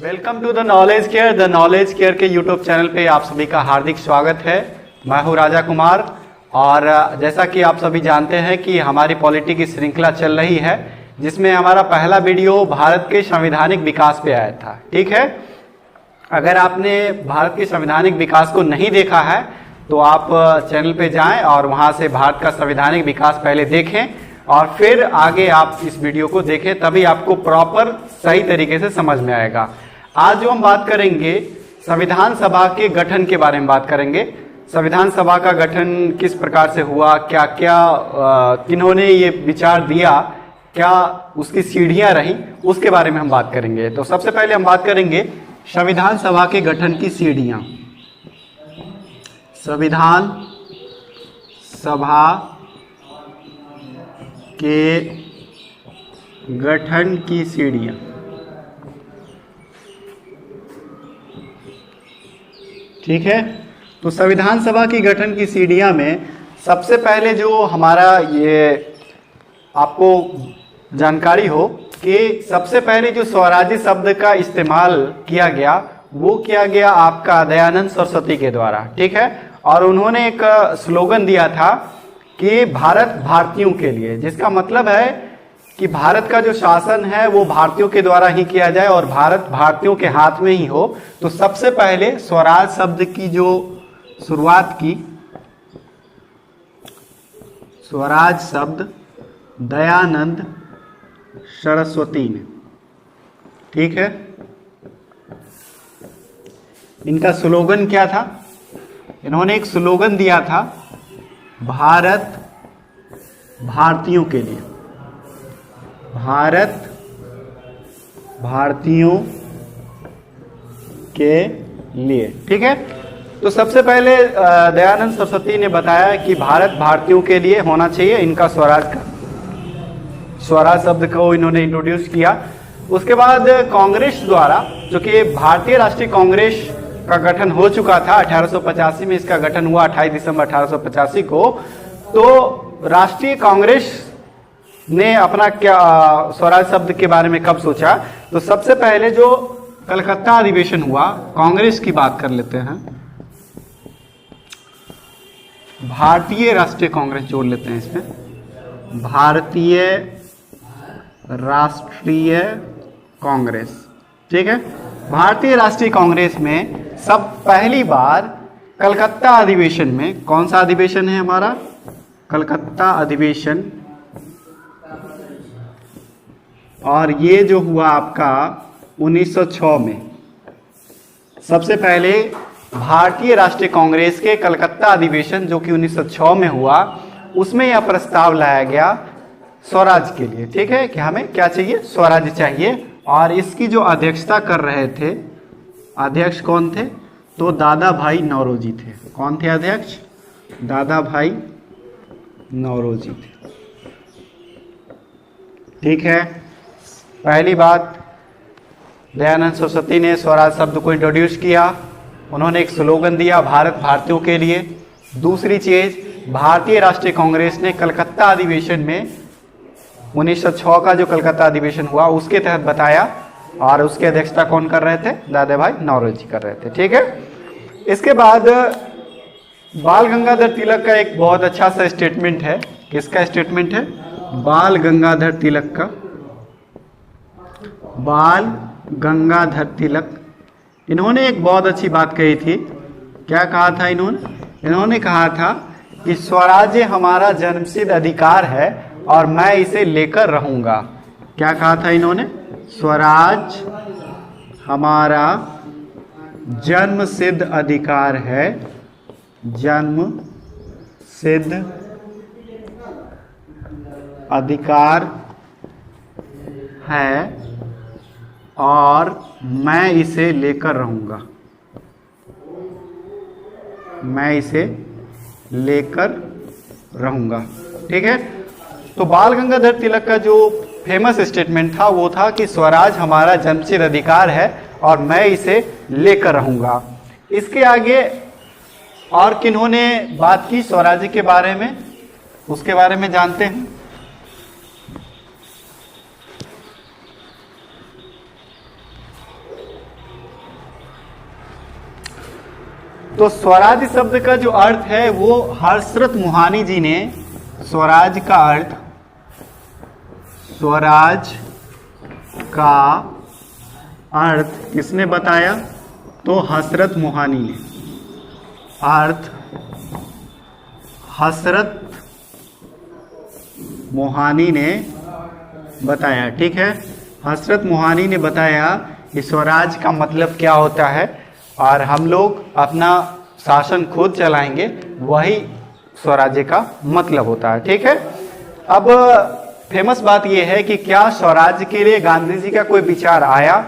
Welcome to the Knowledge Care. The Knowledge Care के YouTube channel पे आप सभी का हार्दिक स्वागत है। मैं हूं राजा कुमार और जैसा कि आप सभी जानते हैं कि हमारी पॉलिटी की श्रृंखला चल रही है, जिसमें हमारा पहला वीडियो भारत के संवैधानिक विकास पे आया था। ठीक है, अगर आपने भारत के संवैधानिक विकास को नहीं देखा है तो आप चैनल पे जाएं और वहां से भारत का संवैधानिक विकास पहले देखें और फिर आगे आप इस वीडियो को देखें, तभी आपको प्रॉपर सही तरीके से समझ में आएगा। आज जो हम बात करेंगे संविधान सभा के गठन के बारे में बात करेंगे। संविधान सभा का गठन किस प्रकार से हुआ, क्या क्या किन्होंने ये विचार दिया, क्या उसकी सीढ़ियां रही, उसके बारे में हम बात करेंगे। तो सबसे पहले हम बात करेंगे संविधान सभा के गठन की सीढ़ियां। संविधान सभा के गठन की सीढ़ियां। ठीक है, तो संविधान सभा की गठन की सीढ़ियां में सबसे पहले जो हमारा ये आपको जानकारी हो कि सबसे पहले जो स्वराज्य शब्द का इस्तेमाल किया गया वो किया गया आपका दयानंद सरस्वती के द्वारा। ठीक है, और उन्होंने एक स्लोगन दिया था कि भारत भारतीयों के लिए, जिसका मतलब है कि भारत का जो शासन है वो भारतीयों के द्वारा ही किया जाए और भारत भारतीयों के हाथ में ही हो। तो सबसे पहले स्वराज शब्द की जो शुरुआत की, स्वराज शब्द दयानंद सरस्वती ने। ठीक है, इनका स्लोगन क्या था? इन्होंने एक स्लोगन दिया था, भारत भारतीयों के लिए, भारत भारतीयों के लिए। ठीक है, तो सबसे पहले दयानंद सरस्वती ने बताया कि भारत भारतीयों के लिए होना चाहिए। इनका स्वराज शब्द को इन्होंने इंट्रोड्यूस किया। उसके बाद कांग्रेस द्वारा, जो कि भारतीय राष्ट्रीय कांग्रेस का गठन हो चुका था 1885 में, इसका गठन हुआ 28 दिसंबर 1885 को। तो राष्ट्रीय कांग्रेस ने अपना क्या स्वराज शब्द के बारे में कब सोचा? तो सबसे पहले जो कलकत्ता अधिवेशन हुआ, कांग्रेस की बात कर लेते हैं, भारतीय राष्ट्रीय कांग्रेस जोड़ लेते हैं इसमें, भारतीय राष्ट्रीय कांग्रेस। ठीक है, भारतीय राष्ट्रीय कांग्रेस में सब पहली बार कलकत्ता अधिवेशन में, कौन सा अधिवेशन है हमारा? कलकत्ता अधिवेशन। और ये जो हुआ आपका 1906 में, सबसे पहले भारतीय राष्ट्रीय कांग्रेस के कलकत्ता अधिवेशन जो कि 1906 में हुआ, उसमें यह प्रस्ताव लाया गया स्वराज के लिए। ठीक है, कि हमें क्या चाहिए? स्वराज चाहिए। और इसकी जो अध्यक्षता कर रहे थे, अध्यक्ष कौन थे? तो दादा भाई नौरोजी थे। कौन थे अध्यक्ष? दादा भाई नौरोजी थे। ठीक है, पहली बात दयानंद सरस्वती ने स्वराज शब्द को इंट्रोड्यूस किया, उन्होंने एक स्लोगन दिया, भारत भारतीयों के लिए। दूसरी चीज, भारतीय राष्ट्रीय कांग्रेस ने कलकत्ता अधिवेशन में 1906 का जो कलकत्ता अधिवेशन हुआ उसके तहत बताया, और उसकी अध्यक्षता कौन कर रहे थे? दादा भाई नौरोजी कर रहे थे। ठीक है, इसके बाद बाल गंगाधर तिलक का एक बहुत अच्छा सा स्टेटमेंट है। किसका स्टेटमेंट है? बाल गंगाधर तिलक का। बाल गंगाधर तिलक, इन्होंने एक बहुत अच्छी बात कही थी। क्या कहा था इन्होंने? इन्होंने कहा था कि स्वराज्य हमारा जन्मसिद्ध अधिकार है और मैं इसे लेकर रहूंगा। क्या कहा था इन्होंने? स्वराज हमारा जन्मसिद्ध अधिकार है, जन्मसिद्ध अधिकार है और मैं इसे लेकर रहूंगा, मैं इसे लेकर रहूंगा। ठीक है, तो बाल गंगाधर तिलक का जो फेमस स्टेटमेंट था वो था कि स्वराज हमारा जन्मसिद्ध अधिकार है और मैं इसे लेकर रहूंगा। इसके आगे और किन्होंने बात की स्वराज्य के बारे में, उसके बारे में जानते हैं। तो स्वराज शब्द का जो अर्थ है वो हर्षरत मोहानी जी ने स्वराज का अर्थ, स्वराज का अर्थ किसने बताया? तो हसरत मोहानी ने। अर्थ हसरत मोहानी ने बताया, ठीक है। हसरत मोहानी ने बताया कि स्वराज का मतलब क्या होता है और हम लोग अपना शासन खुद चलाएंगे, वही स्वराज्य का मतलब होता है, ठीक है। अब फेमस बात यह है कि क्या स्वराज के लिए गांधी जी का कोई विचार आया?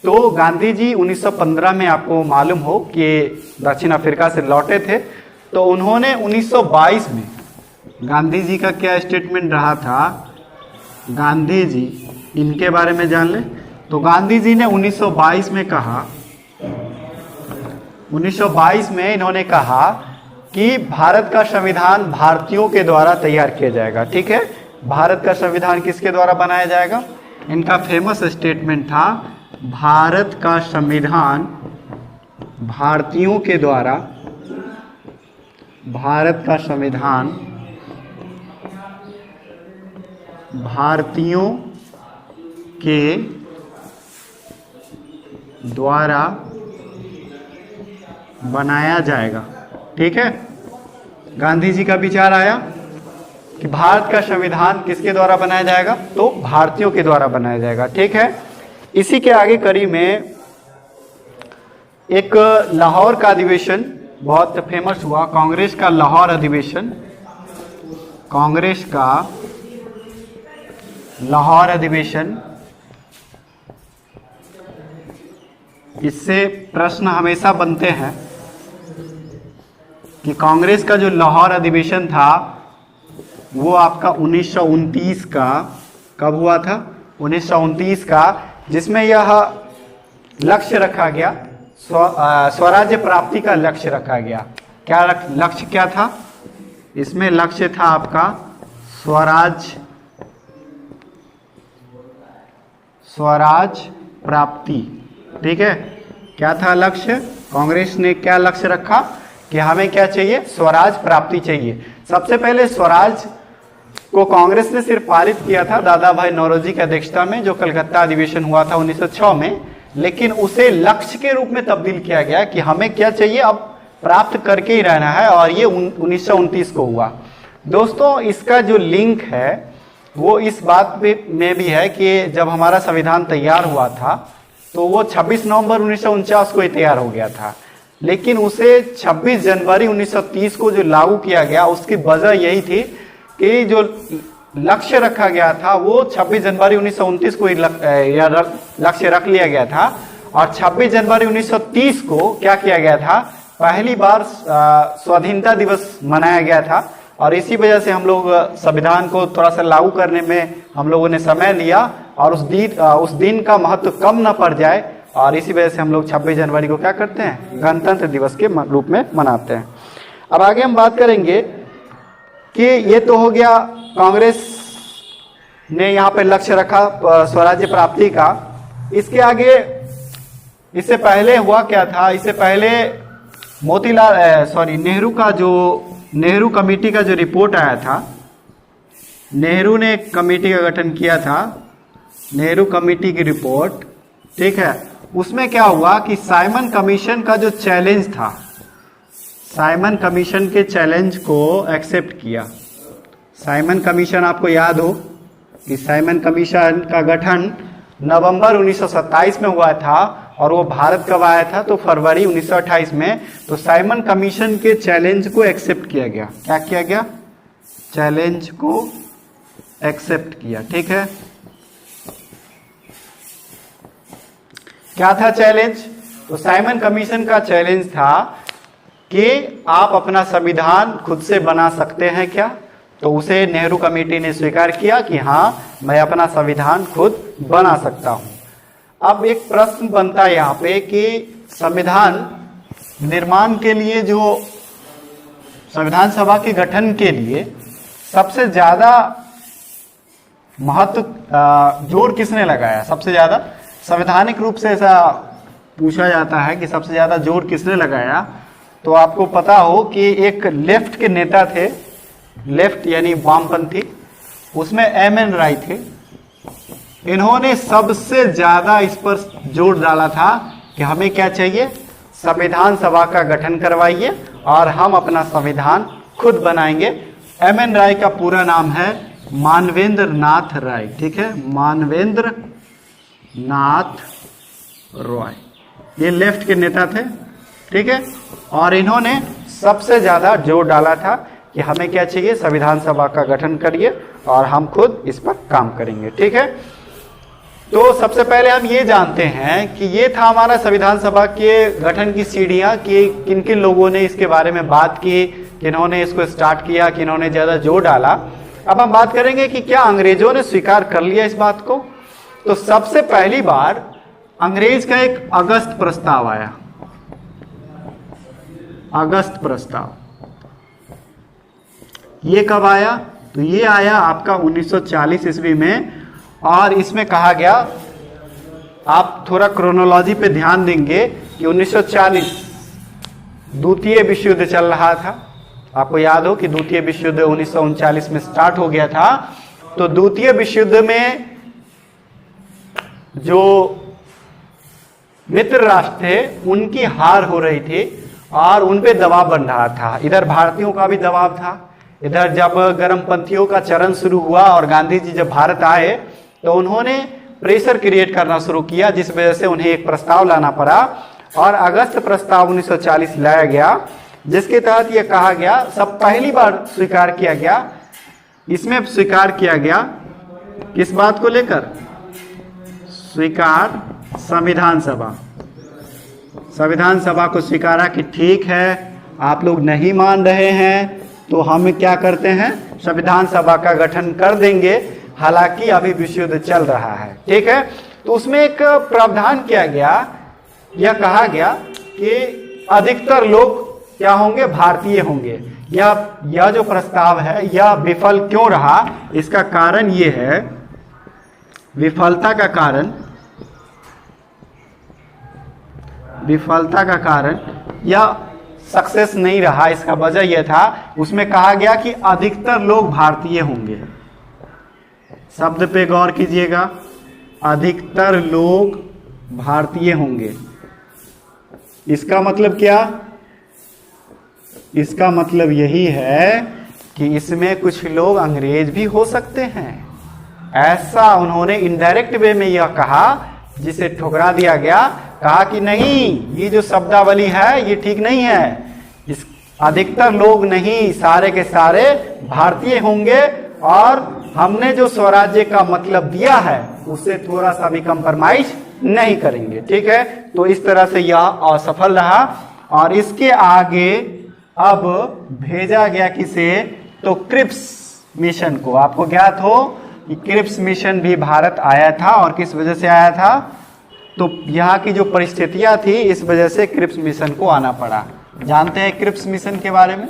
तो गांधी जी 1915 में, आपको मालूम हो कि दक्षिण अफ्रीका से लौटे थे, तो उन्होंने 1922 में, गांधी जी का क्या स्टेटमेंट रहा था, गांधी जी इनके बारे में जान ले। तो गांधी जी ने 1922 में कहा, 1922 में इन्होंने कहा कि भारत का संविधान भारतीयों के द्वारा तैयार किया जाएगा, ठीक है। भारत का संविधान किसके द्वारा बनाया जाएगा? इनका फेमस स्टेटमेंट था, भारत का संविधान भारतीयों के द्वारा, भारत का संविधान भारतीयों के द्वारा बनाया जाएगा, ठीक है। गांधी जी का विचार आया कि भारत का संविधान किसके द्वारा बनाया जाएगा? तो भारतीयों के द्वारा बनाया जाएगा, ठीक है। इसी के आगे कड़ी में एक लाहौर का अधिवेशन बहुत फेमस हुआ, कांग्रेस का लाहौर अधिवेशन, कांग्रेस का लाहौर अधिवेशन। इससे प्रश्न हमेशा बनते हैं कि कांग्रेस का जो लाहौर अधिवेशन था वो आपका 1929 का, कब हुआ था? 1929 का, जिसमें यह लक्ष्य रखा गया, स्वराज्य प्राप्ति का लक्ष्य रखा गया। क्या लक्ष्य क्या था? इसमें लक्ष्य था आपका स्वराज प्राप्ति, ठीक है। क्या था लक्ष्य? कांग्रेस ने क्या लक्ष्य रखा कि हमें क्या चाहिए? स्वराज प्राप्ति चाहिए। सबसे पहले स्वराज को कांग्रेस ने सिर्फ पारित किया था दादा भाई नौरोजी की अध्यक्षता में, जो कलकत्ता अधिवेशन हुआ था 1906 में, लेकिन उसे लक्ष्य के रूप में तब्दील किया गया कि हमें क्या चाहिए, अब प्राप्त करके ही रहना है, और ये 1929 को हुआ। दोस्तों, इसका जो लिंक है वो इस बात में भी है कि जब हमारा संविधान तैयार हुआ था तो वो 26 नवंबर 1949 को ही तैयार हो गया था, लेकिन उसे 26 जनवरी 1930 को जो लागू किया गया, उसकी वजह यही थी कि जो लक्ष्य रखा गया था वो 26 जनवरी 1929 को ही लक्ष्य रख लिया गया था, और 26 जनवरी 1930 को क्या किया गया था? पहली बार स्वाधीनता दिवस मनाया गया था, और इसी वजह से हम लोग संविधान को थोड़ा सा लागू करने में हम लोगों ने समय लिया, और उस दिन का महत्व कम न पड़ जाए, और इसी वजह से हम लोग 26 जनवरी को क्या करते हैं? गणतंत्र दिवस के रूप में मनाते हैं। अब आगे हम बात करेंगे कि ये तो हो गया कांग्रेस ने यहाँ पे लक्ष्य रखा स्वराज्य प्राप्ति का। इसके आगे, इससे पहले हुआ क्या था? इससे पहले नेहरू कमेटी का जो रिपोर्ट आया था, नेहरू ने एक कमेटी का गठन किया था, नेहरू कमेटी की रिपोर्ट, ठीक है। उसमें क्या हुआ कि साइमन कमीशन का जो चैलेंज था, साइमन कमीशन के चैलेंज को एक्सेप्ट किया। साइमन कमीशन, आपको याद हो कि साइमन कमीशन का गठन नवंबर 1927 में हुआ था, और वो भारत कब आया था? तो फरवरी 1928 में। तो साइमन कमीशन के चैलेंज को एक्सेप्ट किया गया। क्या किया गया? चैलेंज को एक्सेप्ट किया, ठीक है। क्या था चैलेंज? तो साइमन कमीशन का चैलेंज था कि आप अपना संविधान खुद से बना सकते हैं क्या? तो उसे नेहरू कमेटी ने स्वीकार किया कि हाँ, मैं अपना संविधान खुद बना सकता हूं। अब एक प्रश्न बनता है यहाँ पे कि संविधान निर्माण के लिए, जो संविधान सभा के गठन के लिए सबसे ज्यादा महत्व जोर किसने लगाया? सबसे ज्यादा संवैधानिक रूप से ऐसा पूछा जाता है कि सबसे ज्यादा जोर किसने लगाया? तो आपको पता हो कि एक लेफ्ट के नेता थे, लेफ्ट यानी वामपंथी, उसमें एम.एन. राय थे। इन्होंने सबसे ज्यादा इस पर जोर डाला था कि हमें क्या चाहिए, संविधान सभा का गठन करवाइए और हम अपना संविधान खुद बनाएंगे। एम.एन. राय का पूरा नाम है मानवेंद्र नाथ राय, ठीक है, मानवेंद्र नाथ रॉय। ये लेफ्ट के नेता थे, ठीक है, और इन्होंने सबसे ज्यादा जोर डाला था कि हमें क्या चाहिए, संविधान सभा का गठन करिए और हम खुद इस पर काम करेंगे, ठीक है। तो सबसे पहले हम ये जानते हैं कि ये था हमारा संविधान सभा के गठन की सीढ़ियां, कि किन किन लोगों ने इसके बारे में बात की, किन्होंने इसको स्टार्ट किया, किन्होंने ज्यादा जोर डाला। अब हम बात करेंगे कि क्या अंग्रेजों ने स्वीकार कर लिया इस बात को। तो सबसे पहली बार अंग्रेज का एक अगस्त प्रस्ताव आया, अगस्त प्रस्ताव। ये कब आया, तो ये आया आपका 1940 ईस्वी में, और इसमें कहा गया, आप थोड़ा क्रोनोलॉजी पे ध्यान देंगे कि 1940 द्वितीय विश्व युद्ध चल रहा था। आपको याद हो कि द्वितीय विश्व युद्ध 1939 में स्टार्ट हो गया था। तो द्वितीय विश्व युद्ध में जो मित्र राष्ट्र थे उनकी हार हो रही थी और उन पे दबाव बन रहा था। इधर भारतीयों का भी दबाव था। इधर जब गर्मपंथियों का चरण शुरू हुआ और गांधी जी जब भारत आए तो उन्होंने प्रेशर क्रिएट करना शुरू किया, जिस वजह से उन्हें एक प्रस्ताव लाना पड़ा और अगस्त प्रस्ताव 1940 लाया गया, जिसके तहत यह कहा गया, सब पहली बार स्वीकार किया गया, इसमें स्वीकार किया गया किस बात को लेकर, स्वीकार संविधान सभा, संविधान सभा को स्वीकारा कि ठीक है आप लोग नहीं मान रहे हैं तो हम क्या करते हैं, संविधान सभा का गठन कर देंगे, हालांकि अभी विश्व युद्ध चल रहा है, ठीक है। तो उसमें एक प्रावधान किया गया, यह कहा गया कि अधिकतर लोग क्या होंगे, भारतीय होंगे। यह जो प्रस्ताव है यह विफल क्यों रहा, इसका कारण यह है, विफलता का कारण यह सक्सेस नहीं रहा, इसका वजह यह था, उसमें कहा गया कि अधिकतर लोग भारतीय होंगे। शब्द पे गौर कीजिएगा, अधिकतर लोग भारतीय होंगे। इसका मतलब क्या, इसका मतलब यही है कि इसमें कुछ लोग अंग्रेज भी हो सकते हैं। ऐसा उन्होंने इनडायरेक्ट वे में यह कहा, जिसे ठुकरा दिया गया। कहा कि नहीं, ये जो शब्दावली है ये ठीक नहीं है, इस अधिकतर लोग नहीं, सारे के सारे भारतीय होंगे और हमने जो स्वराज्य का मतलब दिया है उससे थोड़ा सा भी कंप्रोमाइज नहीं करेंगे, ठीक है। तो इस तरह से यह असफल रहा और इसके आगे अब भेजा गया किसे, तो क्रिप्स मिशन को। आपको ज्ञात हो कि क्रिप्स मिशन भी भारत आया था और किस वजह से आया था, तो यहाँ की जो परिस्थितियां थी इस वजह से क्रिप्स मिशन को आना पड़ा। जानते हैं क्रिप्स मिशन के बारे में,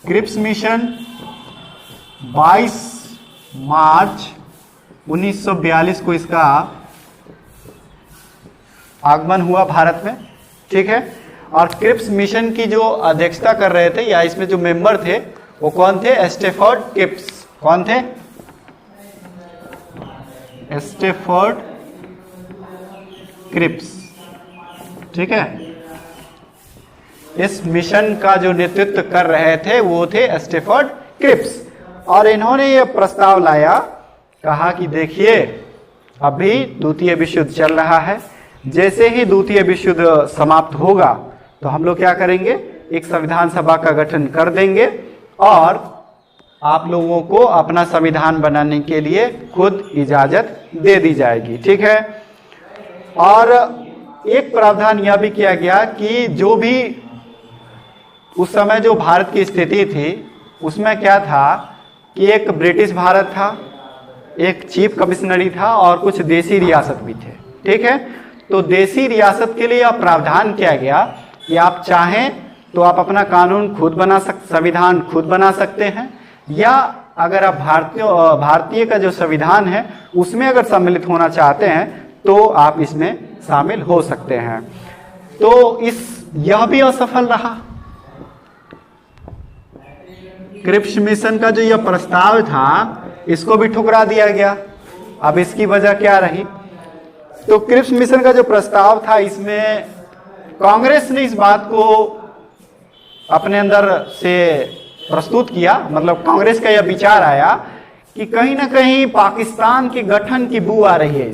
क्रिप्स मिशन 22 मार्च 1942 को इसका आगमन हुआ भारत में, ठीक है। और क्रिप्स मिशन की जो अध्यक्षता कर रहे थे या इसमें जो मेंबर थे वो कौन थे, स्टेफर्ड क्रिप्स। कौन थे, स्टेफर्ड क्रिप्स, ठीक है। इस मिशन का जो नेतृत्व कर रहे थे वो थे स्टेफर्ड क्रिप्स। और इन्होंने ये प्रस्ताव लाया, कहा कि देखिए अभी द्वितीय विश्व युद्ध चल रहा है, जैसे ही द्वितीय विश्व युद्ध समाप्त होगा तो हम लोग क्या करेंगे, एक संविधान सभा का गठन कर देंगे और आप लोगों को अपना संविधान बनाने के लिए खुद इजाजत दे दी जाएगी, ठीक है। और एक प्रावधान यह भी किया गया कि जो भी उस समय जो भारत की स्थिति थी उसमें क्या था कि एक ब्रिटिश भारत था, एक चीफ कमिश्नरी था और कुछ देसी रियासत भी थे, ठीक है। तो देसी रियासत के लिए यह प्रावधान किया गया कि आप चाहें तो आप अपना कानून खुद बना संविधान खुद बना सकते हैं, या अगर आप भारतीय का जो संविधान है उसमें अगर सम्मिलित होना चाहते हैं तो आप इसमें शामिल हो सकते हैं। तो यह भी असफल रहा। क्रिप्स मिशन का जो यह प्रस्ताव था इसको भी ठुकरा दिया गया। अब इसकी वजह क्या रही? तो क्रिप्स मिशन का जो प्रस्ताव था इसमें कांग्रेस ने इस बात को अपने अंदर से प्रस्तुत किया, मतलब कांग्रेस का यह विचार आया कि कहीं ना कहीं पाकिस्तान के गठन की बू आ रही है।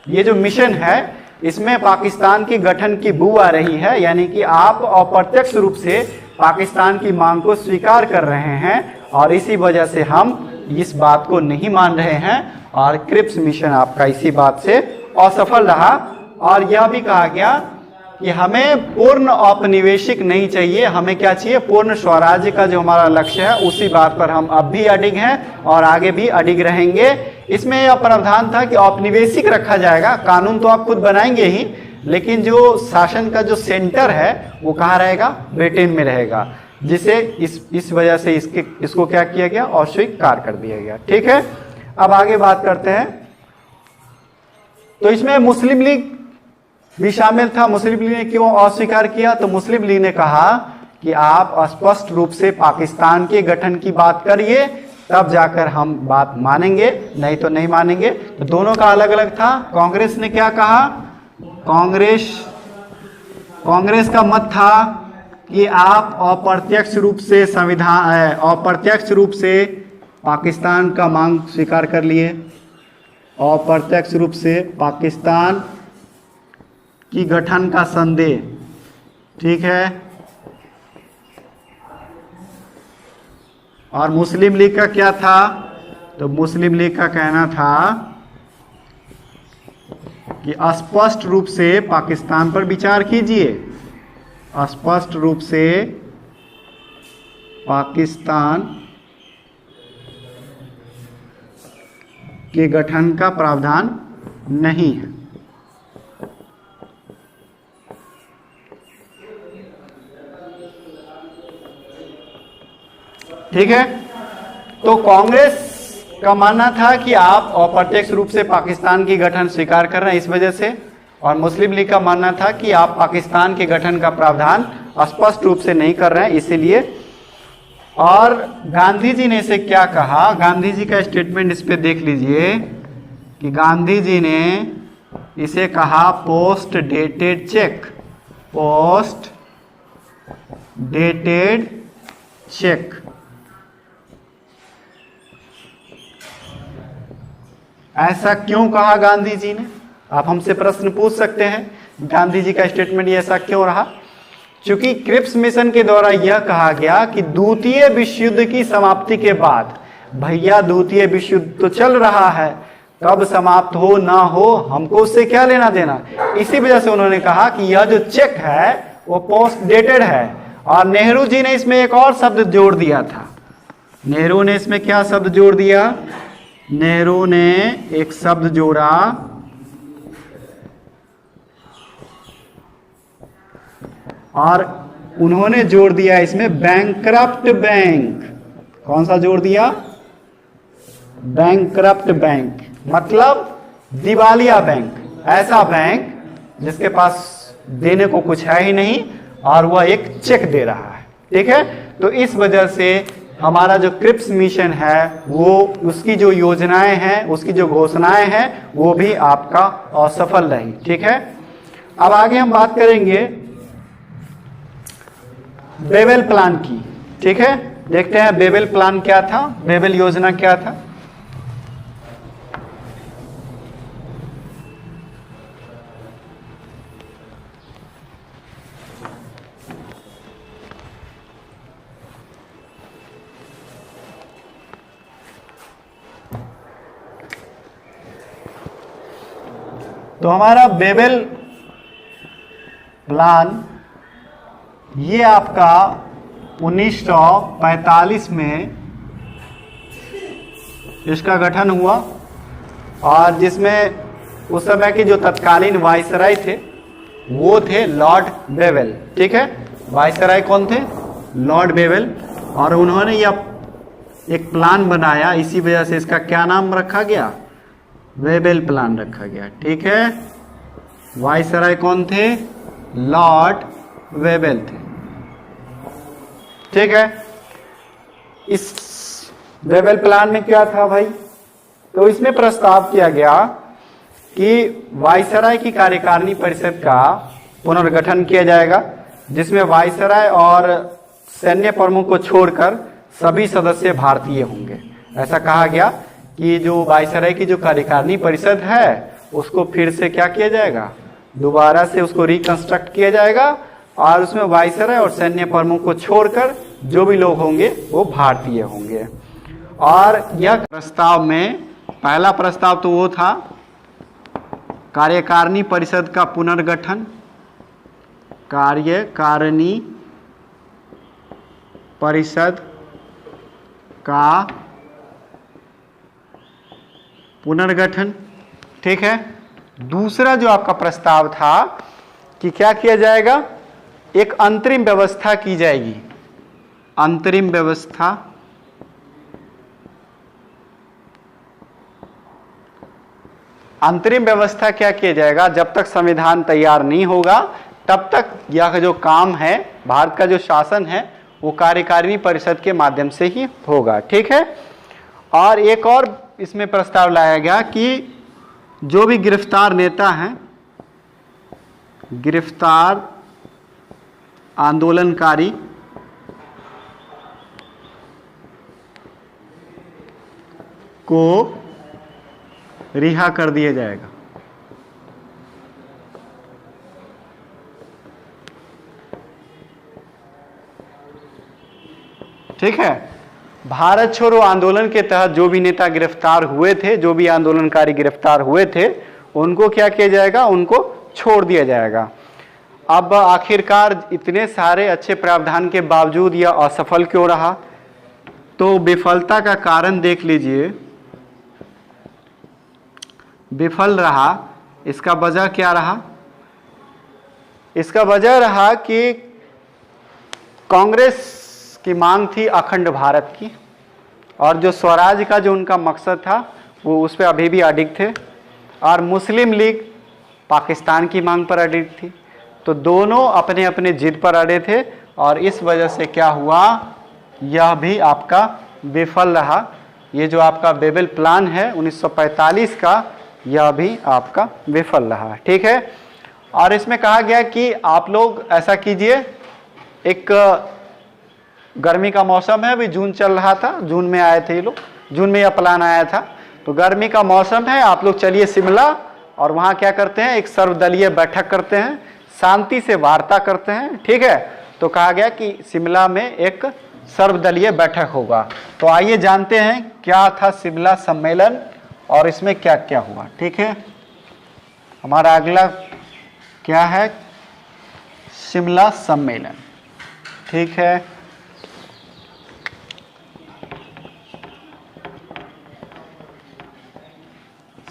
ये जो मिशन है इसमें पाकिस्तान की गठन की बू आ रही है, यानी कि आप अप्रत्यक्ष रूप से पाकिस्तान की मांग को स्वीकार कर रहे हैं और इसी वजह से हम इस बात को नहीं मान रहे हैं और क्रिप्स मिशन आपका इसी बात से असफल रहा। और यह भी कहा गया कि हमें पूर्ण औपनिवेशिक नहीं चाहिए, हमें क्या चाहिए? पूर्ण स्वराज्य का जो हमारा लक्ष्य है उसी बात पर हम अब भी अडिग हैं और आगे भी अडिग रहेंगे। इसमें यह प्रावधान था कि औपनिवेशिक रखा जाएगा, कानून तो आप खुद बनाएंगे ही, लेकिन जो शासन का जो सेंटर है वो कहाँ रहेगा? ब्रिटेन में रहेगा, जिसे इस वजह से इसको क्या किया गया? अस्वीकार कर दिया गया। ठीक है, अब आगे बात करते हैं। तो इसमें मुस्लिम लीग भी शामिल था। मुस्लिम लीग ने क्यों अस्वीकार किया? तो मुस्लिम लीग ने कहा कि आप स्पष्ट रूप से पाकिस्तान के गठन की बात करिए, तब जाकर हम बात मानेंगे, नहीं तो नहीं मानेंगे। तो दोनों का अलग अलग था। कांग्रेस ने क्या कहा? कांग्रेस का मत था कि आप अप्रत्यक्ष रूप से पाकिस्तान का मांग स्वीकार कर लिए, अप्रत्यक्ष रूप से पाकिस्तान की गठन का संदेह। ठीक है, और मुस्लिम लीग का क्या था? तो मुस्लिम लीग का कहना था कि स्पष्ट रूप से पाकिस्तान पर विचार कीजिए, स्पष्ट रूप से पाकिस्तान के गठन का प्रावधान नहीं है। ठीक है, तो कांग्रेस का मानना था कि आप अप्रत्यक्ष रूप से पाकिस्तान की गठन स्वीकार कर रहे हैं इस वजह से, और मुस्लिम लीग का मानना था कि आप पाकिस्तान के गठन का प्रावधान स्पष्ट रूप से नहीं कर रहे हैं, इसीलिए। और गांधी जी ने इसे क्या कहा? गांधी जी का स्टेटमेंट इस पे देख लीजिए कि गांधी जी ने इसे कहा post dated cheque, post dated cheque. ऐसा क्यों कहा गांधी जी ने? आप हमसे प्रश्न पूछ सकते हैं, गांधी जी का स्टेटमेंट ये ऐसा क्यों रहा? क्योंकि क्रिप्स मिशन के द्वारा यह कहा गया कि द्वितीय विश्व युद्ध की समाप्ति के बाद, भैया द्वितीय विश्व युद्ध तो चल रहा है, कब समाप्त हो ना हो हमको उससे क्या लेना देना। इसी वजह से उन्होंने कहा कि यह जो चेक है वो पोस्ट डेटेड है। और नेहरू जी ने इसमें एक और शब्द जोड़ दिया था। नेहरू ने इसमें क्या शब्द जोड़ दिया? नेहरू ने एक शब्द जोड़ा, और उन्होंने जोड़ दिया इसमें बैंकरप्ट बैंक। कौन सा जोड़ दिया? बैंकरप्ट बैंक, मतलब दिवालिया बैंक, ऐसा बैंक जिसके पास देने को कुछ है ही नहीं और वह एक चेक दे रहा है। ठीक है, तो इस वजह से हमारा जो क्रिप्स मिशन है वो, उसकी जो योजनाएं हैं, उसकी जो घोषणाएं हैं, वो भी आपका असफल रही। ठीक है, अब आगे हम बात करेंगे बेबेल प्लान की। ठीक है, देखते हैं बेबेल प्लान क्या था, बेबेल योजना क्या था। तो हमारा बेबेल प्लान ये आपका 1945 में इसका गठन हुआ, और जिसमें उस समय के जो तत्कालीन वायसराय थे वो थे लॉर्ड बेवेल। ठीक है, वायसराय कौन थे? Lord Wavell. और उन्होंने यह एक प्लान बनाया, इसी वजह से इसका क्या नाम रखा गया? वेबल प्लान रखा गया। ठीक है, वायसराय कौन थे? लॉर्ड वेबल थे। ठीक है, इस वेबल प्लान में क्या था भाई? तो इसमें प्रस्ताव किया गया कि वायसराय की कार्यकारिणी परिषद का पुनर्गठन किया जाएगा, जिसमें वायसराय और सैन्य प्रमुख को छोड़कर सभी सदस्य भारतीय होंगे। ऐसा कहा गया कि जो वायसराय की जो कार्यकारिणी परिषद है उसको फिर से क्या किया जाएगा? दोबारा से उसको रिकंस्ट्रक्ट किया जाएगा और उसमें वायसराय और सैन्य प्रमुख को छोड़कर जो भी लोग होंगे वो भारतीय होंगे। और यह प्रस्ताव में पहला प्रस्ताव तो वो था कार्यकारिणी परिषद का पुनर्गठन, कार्यकारिणी परिषद का पुनर्गठन। ठीक है, दूसरा जो आपका प्रस्ताव था कि क्या किया जाएगा? एक अंतरिम व्यवस्था की जाएगी। अंतरिम व्यवस्था, अंतरिम व्यवस्था क्या किया जाएगा? जब तक संविधान तैयार नहीं होगा तब तक यह जो काम है, भारत का जो शासन है, वो कार्यकारिणी परिषद के माध्यम से ही होगा। ठीक है, और एक और इसमें प्रस्ताव लाया गया कि जो भी गिरफ्तार नेता हैं, गिरफ्तार आंदोलनकारी को रिहा कर दिया जाएगा। ठीक है, भारत छोड़ो आंदोलन के तहत जो भी नेता गिरफ्तार हुए थे, जो भी आंदोलनकारी गिरफ्तार हुए थे, उनको क्या किया जाएगा? उनको छोड़ दिया जाएगा। अब आखिरकार इतने सारे अच्छे प्रावधान के बावजूद यह असफल क्यों रहा? तो विफलता का कारण देख लीजिए। विफल रहा, इसका वजह क्या रहा? इसका वजह रहा कि कांग्रेस की मांग थी अखंड भारत की, और जो स्वराज का जो उनका मकसद था वो उस पर अभी भी अडिग थे, और मुस्लिम लीग पाकिस्तान की मांग पर अडिग थी। तो दोनों अपने अपने जिद पर अड़े थे और इस वजह से क्या हुआ? यह भी आपका विफल रहा। ये जो आपका वेबल प्लान है 1945 का, यह भी आपका विफल रहा। ठीक है, और इसमें कहा गया कि आप लोग ऐसा कीजिए, एक गर्मी का मौसम है, अभी जून चल रहा था, जून में आए थे ये लोग, जून में यह प्लान आया था। तो गर्मी का मौसम है, आप लोग चलिए शिमला, और वहाँ क्या करते हैं? एक सर्वदलीय बैठक करते हैं, शांति से वार्ता करते हैं। ठीक है, तो कहा गया कि शिमला में एक सर्वदलीय बैठक होगा। तो आइए जानते हैं क्या था शिमला सम्मेलन और इसमें क्या क्या हुआ। ठीक है, हमारा अगला क्या है? शिमला सम्मेलन। ठीक है,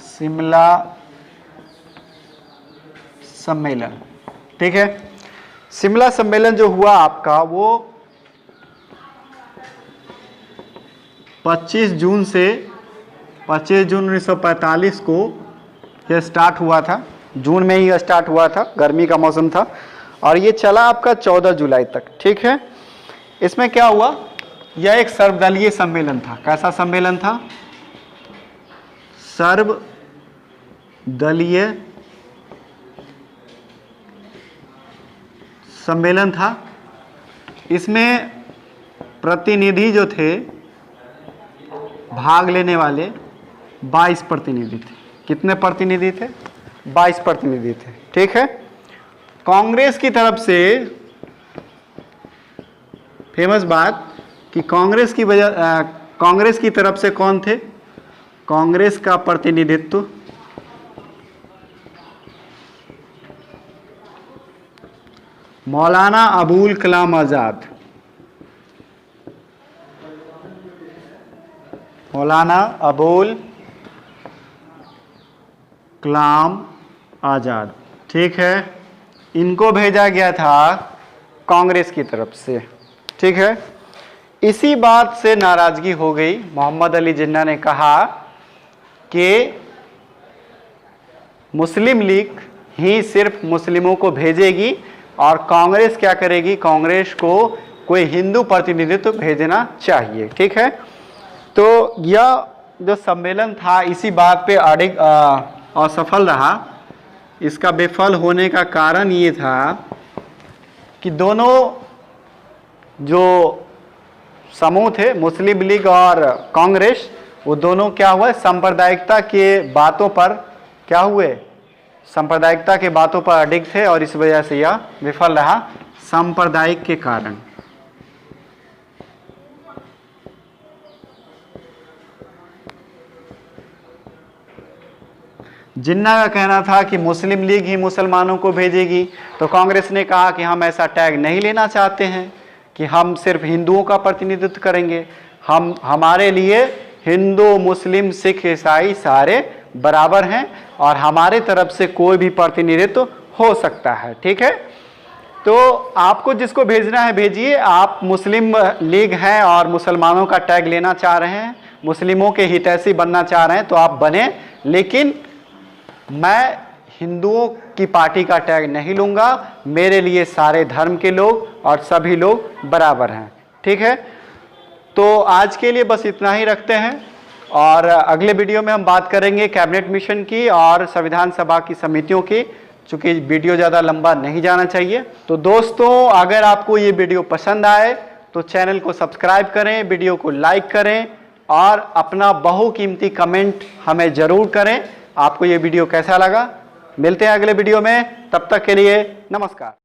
शिमला सम्मेलन। ठीक है, शिमला सम्मेलन जो हुआ आपका वो 25 जून 1945 को यह स्टार्ट हुआ था। जून में ही स्टार्ट हुआ था, गर्मी का मौसम था, और ये चला आपका 14 जुलाई तक। ठीक है, इसमें क्या हुआ? यह एक सर्वदलीय सम्मेलन था। कैसा सम्मेलन था? सर्वदलीय सम्मेलन था। इसमें प्रतिनिधि जो थे, भाग लेने वाले 22 प्रतिनिधि थे। कितने प्रतिनिधि थे? 22 प्रतिनिधि थे। ठीक है, कांग्रेस की तरफ से फेमस बात कि कांग्रेस की तरफ से कौन थे? कांग्रेस का प्रतिनिधित्व मौलाना अबुल कलाम आजाद। मौलाना अबुल कलाम आजाद। ठीक है, इनको भेजा गया था कांग्रेस की तरफ से। ठीक है, इसी बात से नाराजगी हो गई। मोहम्मद अली जिन्ना ने कहा कि मुस्लिम लीग ही सिर्फ मुस्लिमों को भेजेगी और कांग्रेस क्या करेगी, कांग्रेस को कोई हिंदू प्रतिनिधित्व भेजना चाहिए। ठीक है, तो यह जो सम्मेलन था इसी बात पे असफल रहा। इसका विफल होने का कारण ये था कि दोनों जो समूह थे, मुस्लिम लीग और कांग्रेस, वो दोनों क्या हुए, सांप्रदायिकता के बातों पर क्या हुए, सांप्रदायिकता के बातों पर अडिग थे और इस वजह से यह विफल रहा सांप्रदायिक के कारण। जिन्ना का कहना था कि मुस्लिम लीग ही मुसलमानों को भेजेगी, तो कांग्रेस ने कहा कि हम ऐसा टैग नहीं लेना चाहते हैं कि हम सिर्फ हिंदुओं का प्रतिनिधित्व करेंगे। हमारे लिए हिंदू, मुस्लिम, सिख, ईसाई सारे बराबर हैं और हमारे तरफ से कोई भी प्रतिनिधित्व हो सकता है। ठीक है, तो आपको जिसको भेजना है भेजिए। आप मुस्लिम लीग हैं और मुसलमानों का टैग लेना चाह रहे हैं, मुस्लिमों के हितैषी बनना चाह रहे हैं तो आप बने, लेकिन मैं हिंदुओं की पार्टी का टैग नहीं लूँगा। मेरे लिए सारे धर्म के लोग और सभी लोग बराबर हैं। ठीक है, तो आज के लिए बस इतना ही रखते हैं और अगले वीडियो में हम बात करेंगे कैबिनेट मिशन की और संविधान सभा की समितियों की, चूँकि वीडियो ज़्यादा लंबा नहीं जाना चाहिए। तो दोस्तों, अगर आपको ये वीडियो पसंद आए तो चैनल को सब्सक्राइब करें, वीडियो को लाइक करें और अपना बहुकीमती कमेंट हमें ज़रूर करें। आपको ये वीडियो कैसा लगा। मिलते हैं अगले वीडियो में, तब तक के लिए नमस्कार।